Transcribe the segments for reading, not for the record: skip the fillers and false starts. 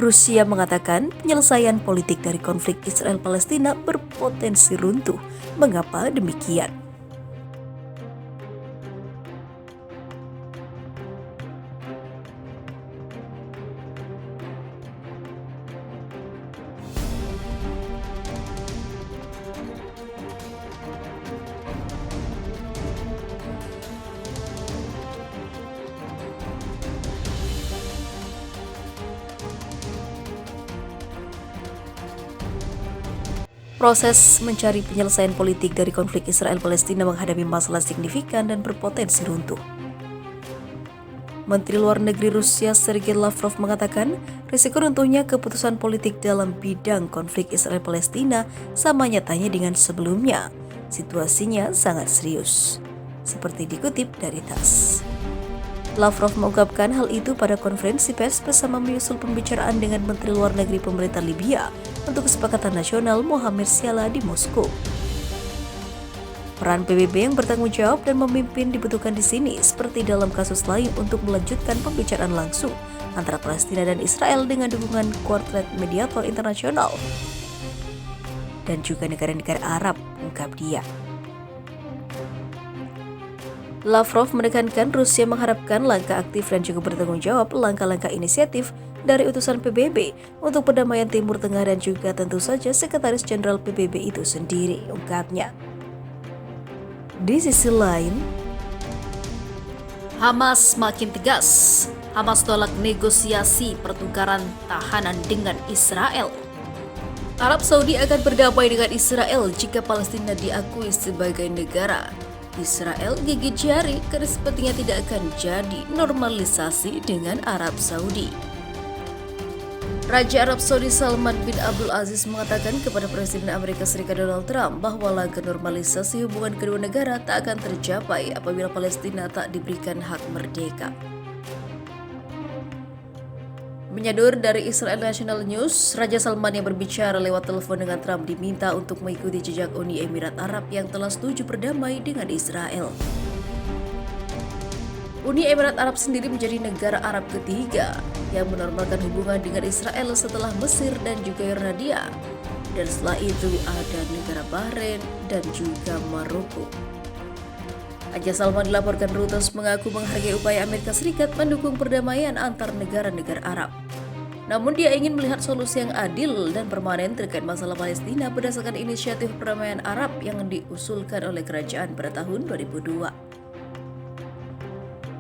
Rusia mengatakan penyelesaian politik dari konflik Israel-Palestina berpotensi runtuh. Mengapa demikian? Proses mencari penyelesaian politik dari konflik Israel-Palestina menghadapi masalah signifikan dan berpotensi runtuh. Menteri Luar Negeri Rusia Sergei Lavrov mengatakan, risiko runtuhnya keputusan politik dalam bidang konflik Israel-Palestina sama nyatanya dengan sebelumnya. Situasinya sangat serius, seperti dikutip dari TASS. Lavrov mengungkapkan hal itu pada konferensi pers bersama menyusul pembicaraan dengan Menteri Luar Negeri Pemerintah Libya untuk Kesepakatan Nasional Mohamed Siala di Moskow. Peran PBB yang bertanggung jawab dan memimpin dibutuhkan di sini, seperti dalam kasus lain untuk melanjutkan pembicaraan langsung antara Palestina dan Israel dengan dukungan kuartet mediator internasional dan juga negara-negara Arab, ungkap dia. Lavrov menekankan Rusia mengharapkan langkah aktif dan juga bertanggung jawab langkah-langkah inisiatif dari utusan PBB untuk perdamaian Timur Tengah dan juga tentu saja Sekretaris Jenderal PBB itu sendiri, ungkapnya. Di sisi lain, Hamas makin tegas. Hamas tolak negosiasi pertukaran tahanan dengan Israel. Arab Saudi akan berdamai dengan Israel jika Palestina diakui sebagai negara. Israel gigit jari karena sepertinya tidak akan jadi normalisasi dengan Arab Saudi. Raja Arab Saudi Salman bin Abdul Aziz mengatakan kepada Presiden Amerika Serikat Donald Trump bahwa langkah normalisasi hubungan kedua negara tak akan tercapai apabila Palestina tak diberikan hak merdeka. Menyadur dari Israel National News, Raja Salman yang berbicara lewat telepon dengan Trump diminta untuk mengikuti jejak Uni Emirat Arab yang telah setuju berdamai dengan Israel. Uni Emirat Arab sendiri menjadi negara Arab ketiga yang menormalkan hubungan dengan Israel setelah Mesir dan juga Yordania. Dan setelah itu ada negara Bahrain dan juga Maroko. Raja Salman dilaporkan Reuters mengaku menghargai upaya Amerika Serikat mendukung perdamaian antar negara-negara Arab. Namun dia ingin melihat solusi yang adil dan permanen terkait masalah Palestina berdasarkan inisiatif perdamaian Arab yang diusulkan oleh kerajaan pada tahun 2002.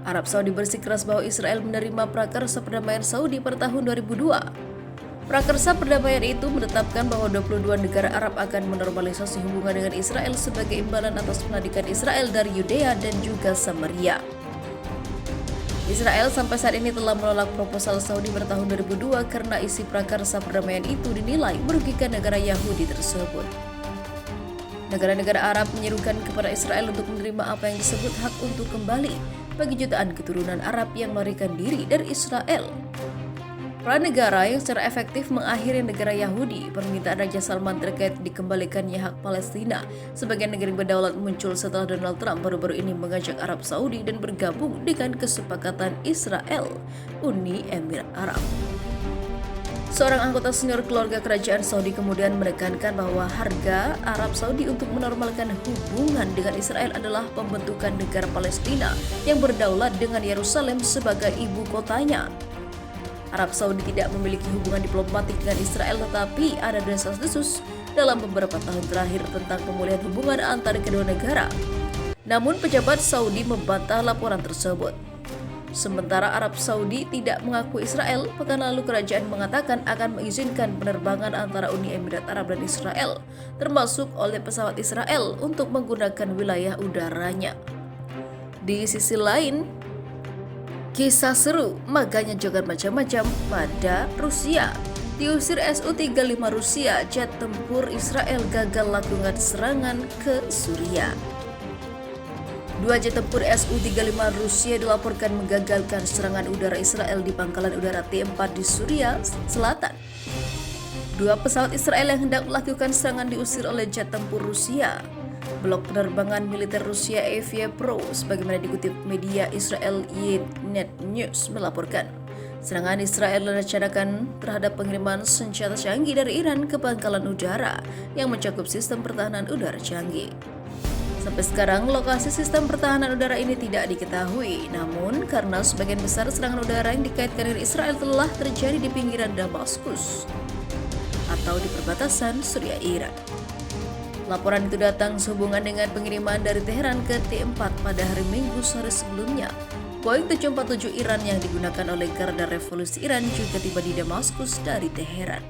Arab Saudi bersikeras bahwa Israel menerima prakarsa perdamaian Saudi pada tahun 2002. Prakarsa perdamaian itu menetapkan bahwa 22 negara Arab akan menormalisasi hubungan dengan Israel sebagai imbalan atas penadikan Israel dari Yudea dan juga Samaria. Israel sampai saat ini telah menolak proposal Saudi pada tahun 2002 karena isi prakarsa perdamaian itu dinilai merugikan negara Yahudi tersebut. Negara-negara Arab menyerukan kepada Israel untuk menerima apa yang disebut hak untuk kembali bagi jutaan keturunan Arab yang melarikan diri dari Israel. Para negara yang secara efektif mengakhiri negara Yahudi, permintaan Raja Salman terkait dikembalikannya hak Palestina sebagai negara berdaulat muncul setelah Donald Trump baru-baru ini mengajak Arab Saudi dan bergabung dengan kesepakatan Israel Uni Emirat Arab. Seorang anggota senior keluarga kerajaan Saudi kemudian menekankan bahwa harga Arab Saudi untuk menormalkan hubungan dengan Israel adalah pembentukan negara Palestina yang berdaulat dengan Yerusalem sebagai ibu kotanya. Arab Saudi tidak memiliki hubungan diplomatik dengan Israel, tetapi ada desas-desus dalam beberapa tahun terakhir tentang pemulihan hubungan antara kedua negara. Namun pejabat Saudi membantah laporan tersebut. Sementara Arab Saudi tidak mengakui Israel, pekan lalu kerajaan mengatakan akan mengizinkan penerbangan antara Uni Emirat Arab dan Israel, termasuk oleh pesawat Israel untuk menggunakan wilayah udaranya. Di sisi lain, kisah seru, makanya jangan macam-macam pada Rusia. Diusir Su-35 Rusia, jet tempur Israel gagal lakukan serangan ke Suriah. 2 jet tempur Su-35 Rusia dilaporkan menggagalkan serangan udara Israel di pangkalan udara T-4 di Suriah Selatan. 2 pesawat Israel yang hendak melakukan serangan diusir oleh jet tempur Rusia. Blok penerbangan militer Rusia Avia Pro, sebagaimana dikutip media Israel Ynet News melaporkan. Serangan Israel direncanakan terhadap pengiriman senjata canggih dari Iran ke pangkalan udara yang mencakup sistem pertahanan udara canggih. Sampai sekarang, lokasi sistem pertahanan udara ini tidak diketahui. Namun, karena sebagian besar serangan udara yang dikaitkan dengan Israel telah terjadi di pinggiran Damaskus atau di perbatasan Suriah Iran. Laporan itu datang sehubungan dengan pengiriman dari Teheran ke T4 pada hari Minggu sore sebelumnya. Boeing 747 Iran yang digunakan oleh Garda Revolusi Iran juga tiba di Damaskus dari Teheran.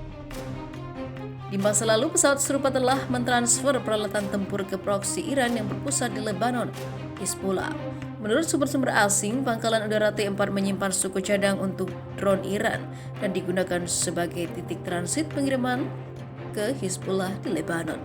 Di masa lalu, pesawat serupa telah mentransfer peralatan tempur ke proksi Iran yang berpusat di Lebanon, Hezbollah. Menurut sumber-sumber asing, pangkalan udara T4 menyimpan suku cadang untuk drone Iran dan digunakan sebagai titik transit pengiriman ke Hezbollah di Lebanon.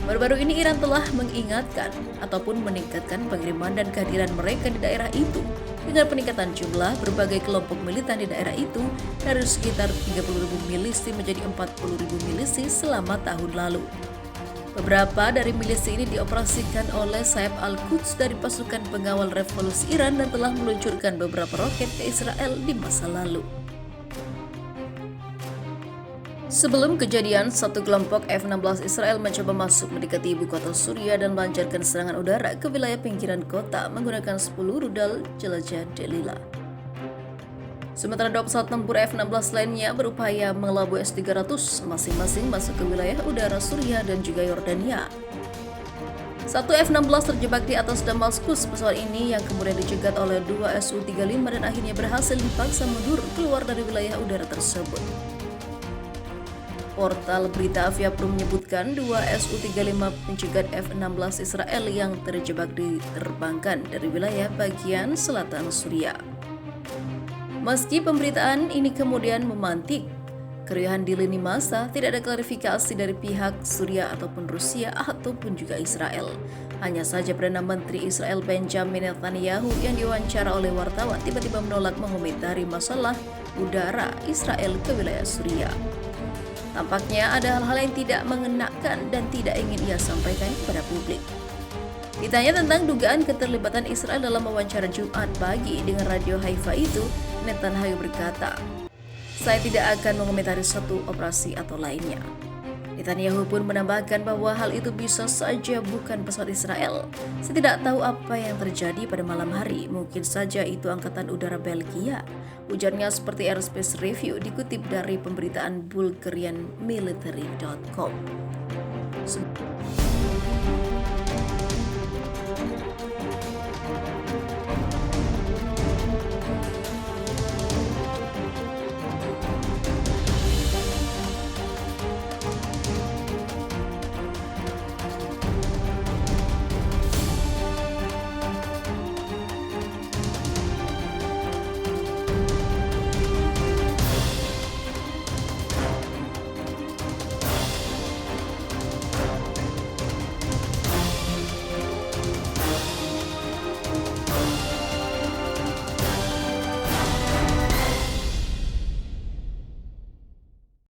Baru-baru ini Iran telah mengingatkan ataupun meningkatkan pengiriman dan kehadiran mereka di daerah itu dengan peningkatan jumlah berbagai kelompok militan di daerah itu dari sekitar 30.000 milisi menjadi 40.000 milisi selama tahun lalu. Beberapa dari milisi ini dioperasikan oleh sayap Al-Quds dari pasukan pengawal revolusi Iran dan telah meluncurkan beberapa roket ke Israel di masa lalu. Sebelum kejadian, satu kelompok F-16 Israel mencoba masuk mendekati ibu kota Suriah dan melancarkan serangan udara ke wilayah pinggiran kota menggunakan 10 rudal jelajah Delilah. Sementara 2 pesawat tempur F-16 lainnya berupaya mengelabui S-300 masing-masing masuk ke wilayah udara Suriah dan juga Yordania. Satu F-16 terjebak di atas Damaskus. Pesawat ini yang kemudian dicegat oleh 2 Su-35 dan akhirnya berhasil dipaksa mundur keluar dari wilayah udara tersebut. Portal berita Aviapro menyebutkan 2 Su-35 pencegat F-16 Israel yang terjebak diterbangkan dari wilayah bagian selatan Suriah. Meski pemberitaan ini kemudian memantik keriuhan di lini masa, tidak ada klarifikasi dari pihak Suriah ataupun Rusia ataupun juga Israel. Hanya saja Perdana Menteri Israel Benjamin Netanyahu yang diwawancara oleh wartawan tiba-tiba menolak mengomentari masalah udara Israel ke wilayah Suriah. Tampaknya ada hal-hal yang tidak mengenakan dan tidak ingin ia sampaikan kepada publik. Ditanya tentang dugaan keterlibatan Israel dalam wawancara Jumat pagi dengan Radio Haifa itu, Netanyahu berkata, "Saya tidak akan mengomentari satu operasi atau lainnya." Netanyahu pun menambahkan bahwa hal itu bisa saja bukan pesawat Israel. "Saya tidak tahu apa yang terjadi pada malam hari, mungkin saja itu Angkatan Udara Belgia," ujarnya seperti Airspace Review dikutip dari pemberitaan BulgarianMilitary.com.